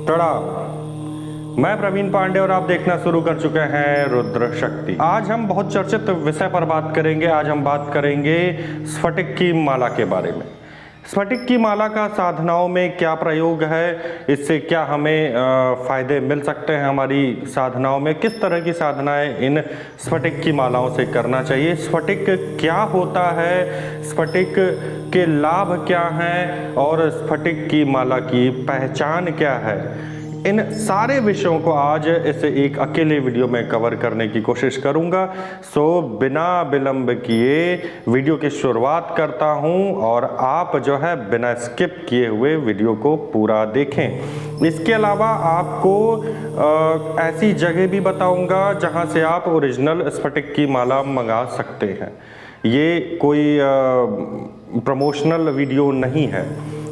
प्रणाम। मैं प्रवीण पांडे और आप देखना शुरू कर चुके हैं रुद्र शक्ति। आज हम बहुत चर्चित विषय पर बात करेंगे। आज हम बात करेंगे स्फटिक की माला के बारे में। स्फटिक की माला का साधनाओं में क्या प्रयोग है, इससे क्या हमें फायदे मिल सकते हैं हमारी साधनाओं में, किस तरह की साधनाएं इन स्फटिक की मालाओं से करना चाहिए, स्फटिक क्या होता है, स्फटिक के लाभ क्या हैं और स्फटिक की माला की पहचान क्या है, इन सारे विषयों को आज इस एक अकेले वीडियो में कवर करने की कोशिश करूंगा। सो बिना विलंब किए वीडियो की शुरुआत करता हूं और आप जो है बिना स्किप किए हुए वीडियो को पूरा देखें। इसके अलावा आपको ऐसी जगह भी बताऊंगा जहां से आप ओरिजिनल स्फटिक की माला मंगा सकते हैं। ये कोई प्रमोशनल वीडियो नहीं है,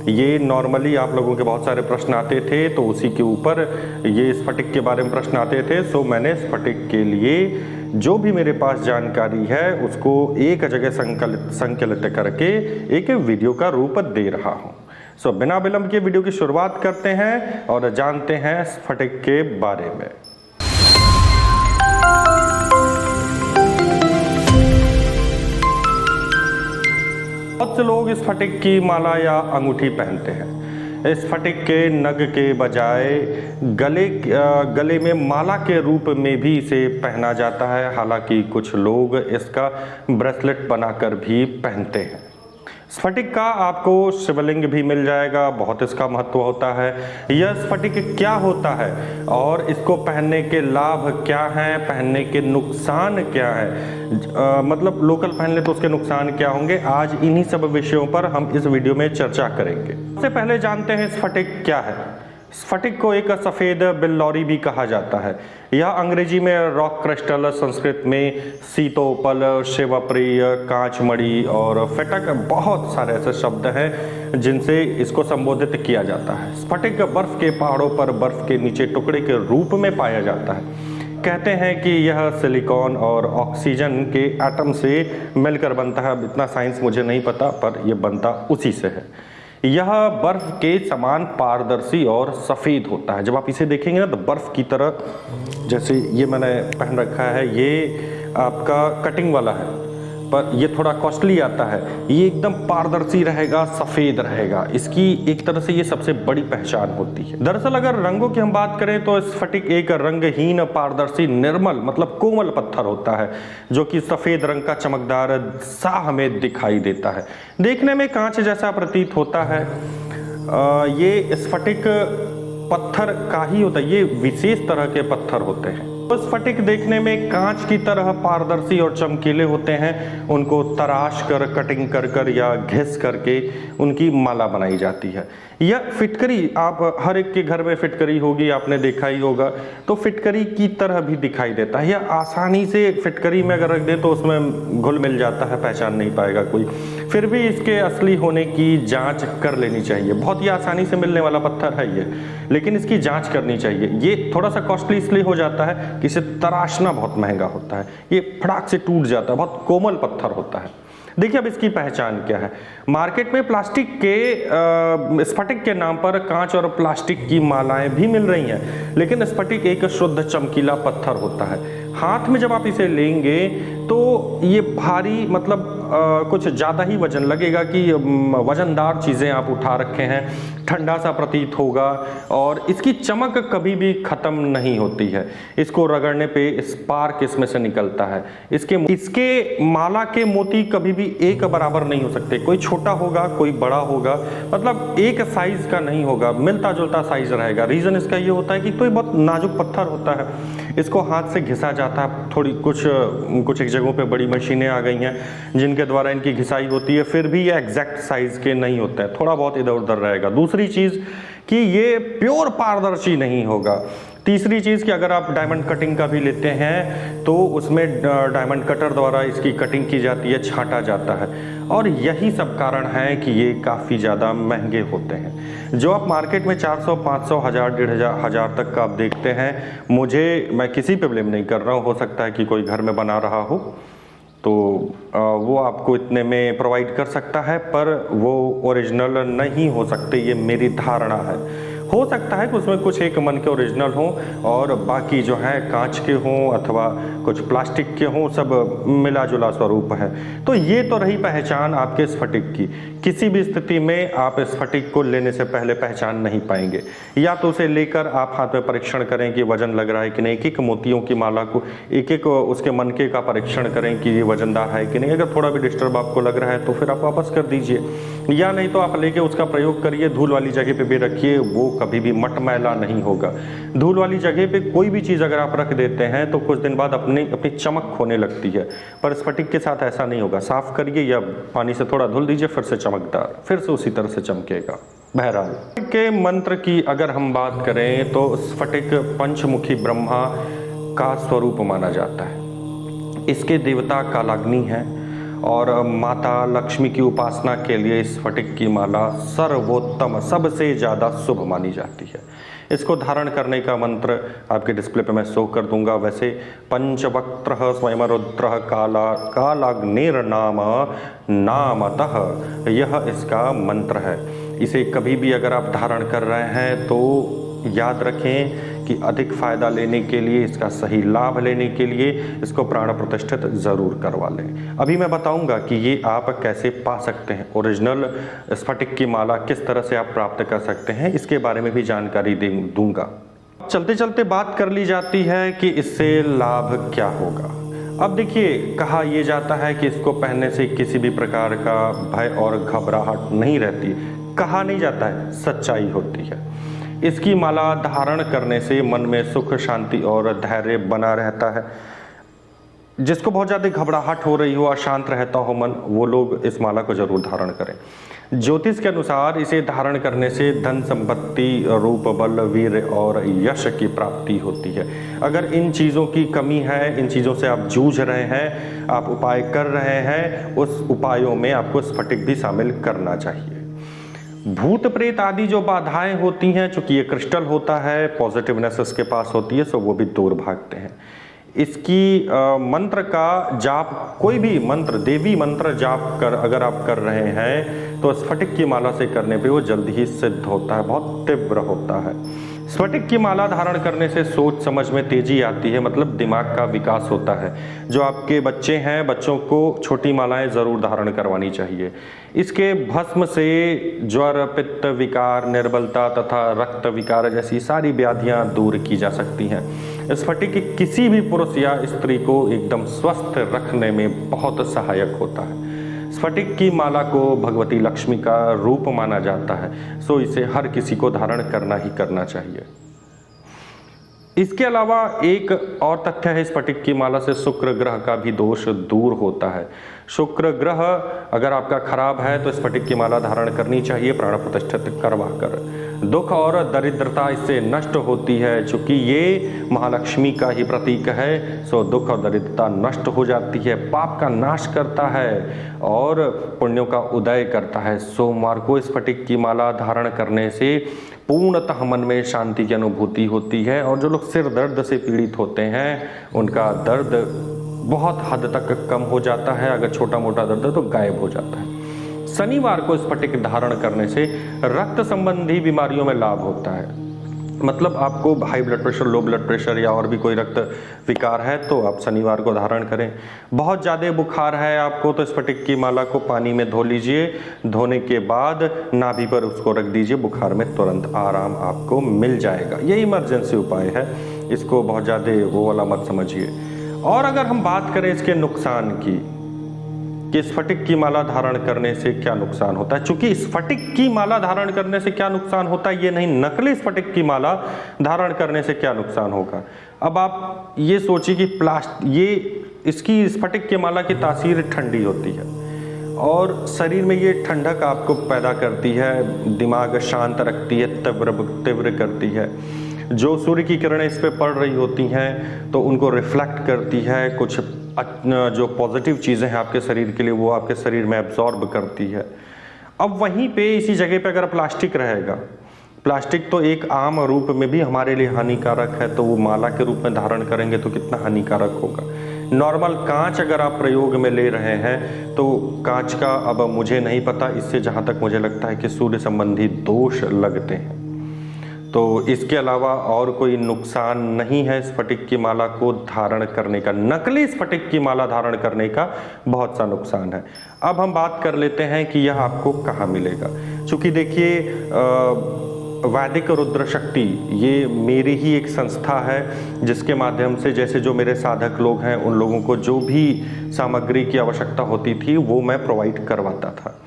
ये नॉर्मली आप लोगों के बहुत सारे प्रश्न आते थे तो उसी के ऊपर ये स्फटिक के बारे में प्रश्न आते थे। सो मैंने स्फटिक के लिए जो भी मेरे पास जानकारी है उसको एक जगह संकलित करके एक वीडियो का रूप दे रहा हूँ। सो बिना विलंब के वीडियो की शुरुआत करते हैं और जानते हैं स्फटिक के बारे में। बहुत से लोग स्फटिक की माला या अंगूठी पहनते हैं। स्फटिक के नग के बजाय गले में माला के रूप में भी इसे पहना जाता है। हालांकि कुछ लोग इसका ब्रेसलेट बनाकर भी पहनते हैं। स्फटिक का आपको शिवलिंग भी मिल जाएगा, बहुत इसका महत्व होता है। यह स्फटिक क्या होता है और इसको पहनने के लाभ क्या हैं, पहनने के नुकसान क्या है, मतलब लोकल पहन ले तो उसके नुकसान क्या होंगे, आज इन्हीं सब विषयों पर हम इस वीडियो में चर्चा करेंगे। सबसे पहले जानते हैं स्फटिक क्या है। स्फटिक को एक सफ़ेद बिल्लौरी भी कहा जाता है। यह अंग्रेजी में रॉक क्रिस्टल, संस्कृत में सीतोपल, शिवप्रिय, कांचमणि और फिटक, बहुत सारे ऐसे शब्द हैं जिनसे इसको संबोधित किया जाता है। स्फटिक बर्फ के पहाड़ों पर बर्फ के नीचे टुकड़े के रूप में पाया जाता है। कहते हैं कि यह सिलिकॉन और ऑक्सीजन के एटम से मिलकर बनता है। अब इतना साइंस मुझे नहीं पता पर यह बनता उसी से है। यह बर्फ के समान पारदर्शी और सफ़ेद होता है। जब आप इसे देखेंगे ना तो बर्फ की तरह, जैसे ये मैंने पहन रखा है, ये आपका कटिंग वाला है पर ये थोड़ा कॉस्टली आता है। ये एकदम पारदर्शी रहेगा, सफ़ेद रहेगा। इसकी एक तरह से ये सबसे बड़ी पहचान होती है। दरअसल अगर रंगों की हम बात करें तो स्फटिक एक रंगहीन, पारदर्शी, निर्मल मतलब कोमल पत्थर होता है जो कि सफ़ेद रंग का चमकदार सा हमें दिखाई देता है। देखने में कांच जैसा प्रतीत होता है। ये स्फटिक पत्थर का ही होता है, ये विशेष तरह के पत्थर होते हैं। स्फटिक देखने में कांच की तरह पारदर्शी और चमकीले होते हैं। उनको तराश कर, कटिंग कर कर या घिस करके उनकी माला बनाई जाती है। यह फिटकरी, आप हर एक के घर में फिटकरी होगी, आपने देखा ही होगा, तो फिटकरी की तरह भी दिखाई देता है। यह आसानी से फिटकरी में अगर रख दे तो उसमें घुल मिल जाता है, पहचान नहीं पाएगा कोई। फिर भी इसके असली होने की जांच कर लेनी चाहिए। बहुत ही आसानी से मिलने वाला पत्थर है ये, लेकिन इसकी जांच करनी चाहिए। ये थोड़ा सा कॉस्टली इसलिए हो जाता है कि इसे तराशना बहुत महंगा होता है। ये फटाक से टूट जाता है, बहुत कोमल पत्थर होता है। देखिए अब इसकी पहचान क्या है। मार्केट में प्लास्टिक के स्फटिक के नाम पर कांच और प्लास्टिक की मालाएं भी मिल रही हैं, लेकिन स्फटिक एक शुद्ध चमकीला पत्थर होता है। हाथ में जब आप इसे लेंगे तो ये भारी, मतलब कुछ ज़्यादा ही वजन लगेगा कि वजनदार चीज़ें आप उठा रखे हैं, ठंडा सा प्रतीत होगा और इसकी चमक कभी भी ख़त्म नहीं होती है। इसको रगड़ने पे स्पार्क इसमें से निकलता है। इसके माला के मोती कभी भी एक बराबर नहीं हो सकते। कोई छोटा होगा, कोई बड़ा होगा, मतलब एक साइज का नहीं होगा, मिलता जुलता साइज रहेगा। रीज़न इसका ये होता है कि कोई बहुत नाजुक पत्थर होता है, इसको हाथ से घिसा जाता है। थोड़ी कुछ एक जगहों पे बड़ी मशीनें आ गई हैं जिनके द्वारा इनकी घिसाई होती है, फिर भी ये एग्जैक्ट साइज के नहीं होते हैं, थोड़ा बहुत इधर उधर रहेगा। दूसरी चीज़ कि ये प्योर पारदर्शी नहीं होगा। तीसरी चीज़ कि अगर आप डायमंड कटिंग का भी लेते हैं तो उसमें डायमंड कटर द्वारा इसकी कटिंग की जाती है, छांटा जाता है, और यही सब कारण है कि ये काफ़ी ज़्यादा महंगे होते हैं। जो आप मार्केट में 400, 500, 1000, 1500 तक का आप देखते हैं, मैं किसी पे ब्लेम नहीं कर रहा हूँ, हो सकता है कि कोई घर में बना रहा हो तो वो आपको इतने में प्रोवाइड कर सकता है, पर वो ओरिजिनल नहीं हो सकते, ये मेरी धारणा है। हो सकता है कि उसमें कुछ एक मन के ओरिजिनल हों और बाकी जो है कांच के हों अथवा कुछ प्लास्टिक के हों, सब मिला जुला स्वरूप है। तो ये तो रही पहचान आपके स्फटिक की। किसी भी स्थिति में आप स्फटिक को लेने से पहले पहचान नहीं पाएंगे। या तो उसे लेकर आप हाथ में परीक्षण करें कि वजन लग रहा है कि नहीं, एक एक मोतियों की माला को एक एक उसके मनके का परीक्षण करें कि ये वजनदार है कि नहीं। अगर थोड़ा भी डिस्टर्ब आपको लग रहा है तो फिर आप वापस कर दीजिए, या नहीं तो आप लेके उसका प्रयोग करिए। धूल वाली जगह पे भी रखिए, वो कभी भी मटमैला नहीं होगा। धूल वाली जगह पे कोई भी चीज़ अगर आप रख देते हैं तो कुछ दिन बाद अपनी चमक खोने लगती है, पर स्फटिक के साथ ऐसा नहीं होगा। साफ करिए या पानी से थोड़ा धुल दीजिए, फिर से चमकदार, फिर से उसी तरह से चमकेगा। बहरहाल के मंत्र की अगर हम बात करें तो स्फटिक पंचमुखी ब्रह्मा का स्वरूप माना जाता है। इसके देवता कालाग्नि हैं और माता लक्ष्मी की उपासना के लिए स्फटिक की माला सर्वोत्तम, सबसे ज़्यादा शुभ मानी जाती है। इसको धारण करने का मंत्र आपके डिस्प्ले पे मैं शो कर दूंगा। वैसे पंचवक्त्रः स्वयं रुद्रः कालाग्निर्नाम नामतः, यह इसका मंत्र है। इसे कभी भी अगर आप धारण कर रहे हैं तो याद रखें कि अधिक फायदा लेने के लिए, इसका सही लाभ लेने के लिए इसको प्राण प्रतिष्ठित जरूर करवा लें। अभी मैं बताऊंगा कि ये आप कैसे पा सकते हैं, ओरिजिनल स्फटिक की माला किस तरह से आप प्राप्त कर सकते हैं, इसके बारे में भी जानकारी दूंगा। चलते चलते बात कर ली जाती है कि इससे लाभ क्या होगा। अब देखिए, कहा यह जाता है कि इसको पहनने से किसी भी प्रकार का भय और घबराहट नहीं रहती। कहा नहीं जाता है, सच्चाई होती है। इसकी माला धारण करने से मन में सुख, शांति और धैर्य बना रहता है। जिसको बहुत ज़्यादा घबराहट हो रही हो, अशांत रहता हो मन, वो लोग इस माला को जरूर धारण करें। ज्योतिष के अनुसार इसे धारण करने से धन संपत्ति, रूप, बल, वीर और यश की प्राप्ति होती है। अगर इन चीज़ों की कमी है, इन चीज़ों से आप जूझ रहे हैं, आप उपाय कर रहे हैं, उस उपायों में आपको स्फटिक भी शामिल करना चाहिए। भूत प्रेत आदि जो बाधाएं होती हैं, चूंकि ये क्रिस्टल होता है, पॉजिटिवनेस इसके पास होती है, सो वो भी दूर भागते हैं। इसकी मंत्र का जाप, कोई भी मंत्र, देवी मंत्र जाप कर अगर आप कर रहे हैं तो स्फटिक की माला से करने पे वो जल्दी ही सिद्ध होता है, बहुत तीव्र होता है। स्फटिक की माला धारण करने से सोच समझ में तेजी आती है, मतलब दिमाग का विकास होता है। जो आपके बच्चे हैं, बच्चों को छोटी मालाएं जरूर धारण करवानी चाहिए। इसके भस्म से ज्वर, पित्त विकार, निर्बलता तथा रक्त विकार जैसी सारी व्याधियां दूर की जा सकती हैं। स्फटिक किसी भी पुरुष या स्त्री को एकदम स्वस्थ रखने में बहुत सहायक होता है। स्फटिक की माला को भगवती लक्ष्मी का रूप माना जाता है, सो इसे हर किसी को धारण करना ही करना चाहिए। इसके अलावा एक और तथ्य है, स्फटिक की माला से शुक्र ग्रह का भी दोष दूर होता है। शुक्र ग्रह अगर आपका खराब है तो स्फटिक की माला धारण करनी चाहिए, प्राण प्रतिष्ठित करवा कर। दुख और दरिद्रता इससे नष्ट होती है, चूंकि ये महालक्ष्मी का ही प्रतीक है, सो दुख और दरिद्रता नष्ट हो जाती है, पाप का नाश करता है और पुण्यों का उदय करता है। सोमवार को स्फटिक की माला धारण करने से पूर्णतः मन में शांति की अनुभूति होती है और जो लोग सिर दर्द से पीड़ित होते हैं उनका दर्द बहुत हद तक कम हो जाता है। अगर छोटा मोटा दर्द है तो गायब हो जाता है। शनिवार को स्फटिक धारण करने से रक्त संबंधी बीमारियों में लाभ होता है। मतलब आपको high blood pressure, low blood pressure या और भी कोई रक्त विकार है तो आप शनिवार को धारण करें। बहुत ज़्यादा बुखार है आपको तो स्फटिक की माला को पानी में धो लीजिए, धोने के बाद नाभि पर उसको रख दीजिए, बुखार में तुरंत आराम आपको मिल जाएगा। ये इमरजेंसी उपाय है, इसको बहुत ज़्यादा वो वाला मत समझिए। और अगर हम बात करें इसके नुकसान की कि स्फटिक की माला धारण करने से क्या नुकसान होता है, चूंकि स्फटिक की माला धारण करने से क्या नुकसान होता है ये नहीं, नकली स्फटिक की माला धारण करने से क्या नुकसान होगा। अब आप ये सोचिए कि इसकी स्फटिक की माला की तासीर ठंडी होती है और शरीर में ये ठंडक आपको पैदा करती है, दिमाग शांत रखती है, तीव्र करती है। जो सूर्य की किरणें इस पर पड़ रही होती हैं तो उनको रिफ्लेक्ट करती है, कुछ जो पॉजिटिव चीज़ें हैं आपके शरीर के लिए वो आपके शरीर में एब्जॉर्ब करती है। अब वहीं पे इसी जगह पे अगर प्लास्टिक रहेगा, प्लास्टिक तो एक आम रूप में भी हमारे लिए हानिकारक है, तो वो माला के रूप में धारण करेंगे तो कितना हानिकारक होगा। नॉर्मल कांच अगर आप प्रयोग में ले रहे हैं तो कांच का अब मुझे नहीं पता, इससे जहाँ तक मुझे लगता है कि सूर्य संबंधी दोष लगते हैं। तो इसके अलावा और कोई नुकसान नहीं है स्फटिक की माला को धारण करने का। नकली स्फटिक की माला धारण करने का बहुत सा नुकसान है। अब हम बात कर लेते हैं कि यह आपको कहाँ मिलेगा। चूँकि देखिए वैदिक रुद्र शक्ति ये मेरी ही एक संस्था है जिसके माध्यम से जैसे जो मेरे साधक लोग हैं उन लोगों को जो भी सामग्री की आवश्यकता होती थी वो मैं प्रोवाइड करवाता था।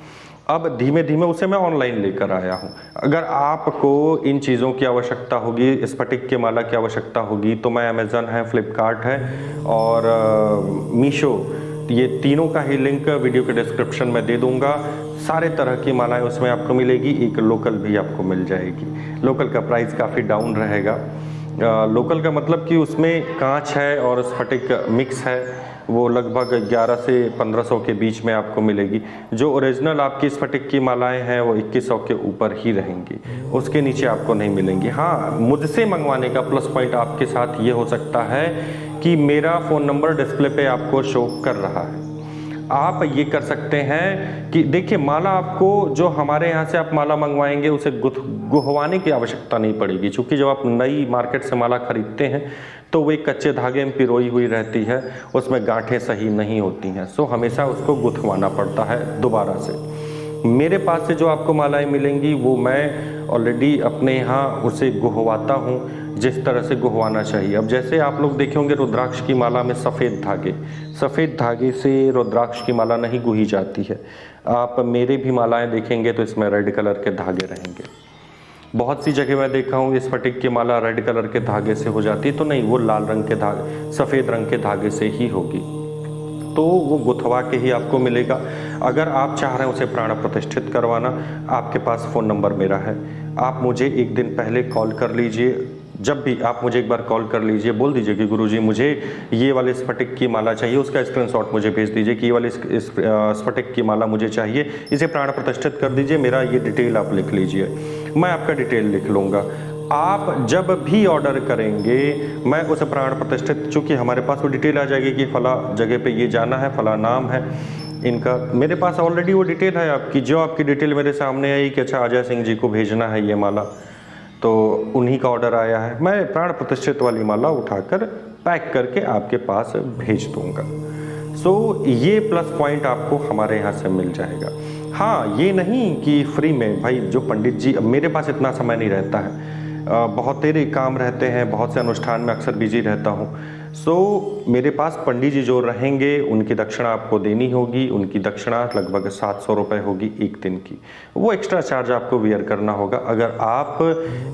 अब धीमे धीमे उसे मैं ऑनलाइन लेकर आया हूँ। अगर आपको इन चीज़ों की आवश्यकता होगी, स्फटिक की माला की आवश्यकता होगी, तो मैं अमेज़न है, फ्लिपकार्ट है और मीशो, ये तीनों का ही लिंक वीडियो के डिस्क्रिप्शन में दे दूंगा। सारे तरह की मालाएं उसमें आपको मिलेगी, एक लोकल भी आपको मिल जाएगी। लोकल का प्राइस काफ़ी डाउन रहेगा। लोकल का मतलब कि उसमें कांच है और स्फटिक मिक्स है, वो लगभग 1100 से 1500 के बीच में आपको मिलेगी। जो ओरिजिनल आपकी स्फटिक की मालाएं हैं वो 2100 के ऊपर ही रहेंगी, उसके नीचे आपको नहीं मिलेंगी। हाँ, मुझसे मंगवाने का प्लस पॉइंट आपके साथ ये हो सकता है कि मेरा फ़ोन नंबर डिस्प्ले पे आपको शो कर रहा है। आप ये कर सकते हैं कि देखिए माला आपको जो हमारे यहाँ से आप माला मंगवाएंगे उसे गुहवाने की आवश्यकता नहीं पड़ेगी, क्योंकि जब आप नई मार्केट से माला खरीदते हैं तो वो एक कच्चे धागे में पिरोई हुई रहती है, उसमें गांठें सही नहीं होती हैं, सो हमेशा उसको गुथवाना पड़ता है दोबारा से। मेरे पास से जो आपको मालाएं मिलेंगी वो मैं ऑलरेडी अपने यहाँ उसे गुहवाता हूँ जिस तरह से गुहवाना चाहिए। अब जैसे आप लोग देखे होंगे रुद्राक्ष की माला में सफ़ेद धागे से रुद्राक्ष की माला नहीं गुही जाती है। आप मेरे भी मालाएं देखेंगे तो इसमें रेड कलर के धागे रहेंगे। बहुत सी जगह मैं देखा हूँ स्फटिक की माला रेड कलर के धागे से हो जाती है, तो नहीं, वो लाल रंग के धागे, सफ़ेद रंग के धागे से ही होगी, तो वो गुथवा के ही आपको मिलेगा। अगर आप चाह रहे हैं उसे प्राण प्रतिष्ठित करवाना, आपके पास फ़ोन नंबर मेरा है, आप मुझे एक दिन पहले कॉल कर लीजिए। जब भी आप मुझे एक बार कॉल कर लीजिए, बोल दीजिए कि गुरुजी मुझे ये वाले स्फटिक की माला चाहिए, उसका स्क्रीनशॉट मुझे भेज दीजिए कि ये वाली स्फटिक की माला मुझे चाहिए, इसे प्राण प्रतिष्ठित कर दीजिए, मेरा ये डिटेल आप लिख लीजिए, मैं आपका डिटेल लिख लूँगा। आप जब भी ऑर्डर करेंगे मैं उस प्राण प्रतिष्ठित, चूँकि हमारे पास वो डिटेल आ जाएगी कि फला जगह पे ये जाना है, फला नाम है इनका, मेरे पास ऑलरेडी वो डिटेल है आपकी। जो आपकी डिटेल मेरे सामने आई कि अच्छा अजय सिंह जी को भेजना है ये माला, तो उन्हीं का ऑर्डर आया है, मैं प्राण प्रतिष्ठित वाली माला उठाकर पैक करके आपके पास भेज दूंगा। सो ये प्लस पॉइंट आपको हमारे यहाँ से मिल जाएगा। हाँ, ये नहीं कि फ्री में, भाई जो पंडित जी, अब मेरे पास इतना समय नहीं रहता है, बहुत तेरे काम रहते हैं, बहुत से अनुष्ठान में अक्सर बिजी रहता हूँ। सो मेरे पास पंडित जी जो रहेंगे उनकी दक्षिणा आपको देनी होगी। उनकी दक्षिणा लगभग 700 रुपये होगी एक दिन की, वो एक्स्ट्रा चार्ज आपको वियर करना होगा अगर आप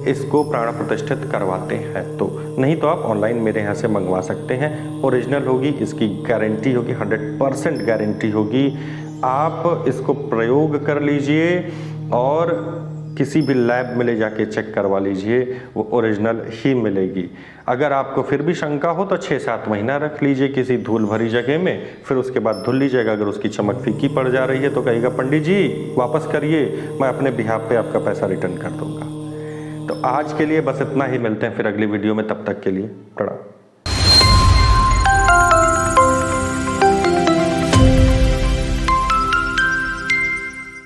इसको प्राण प्रतिष्ठित करवाते हैं तो। नहीं तो आप ऑनलाइन मेरे यहाँ से मंगवा सकते हैं। ओरिजिनल होगी, इसकी गारंटी होगी, 100% गारंटी होगी। आप इसको प्रयोग कर लीजिए और किसी भी लैब में ले जाके चेक करवा लीजिए, वो ओरिजिनल ही मिलेगी। अगर आपको फिर भी शंका हो तो 6-7 महीना रख लीजिए किसी धूल भरी जगह में, फिर उसके बाद धुल लीजिएगा। अगर उसकी चमक फीकी पड़ जा रही है तो कहिएगा पंडित जी वापस करिए, मैं अपने बिहाफ पे आपका पैसा रिटर्न कर दूंगा। तो आज के लिए बस इतना ही, मिलते हैं फिर अगली वीडियो में, तब तक के लिए प्रणाम।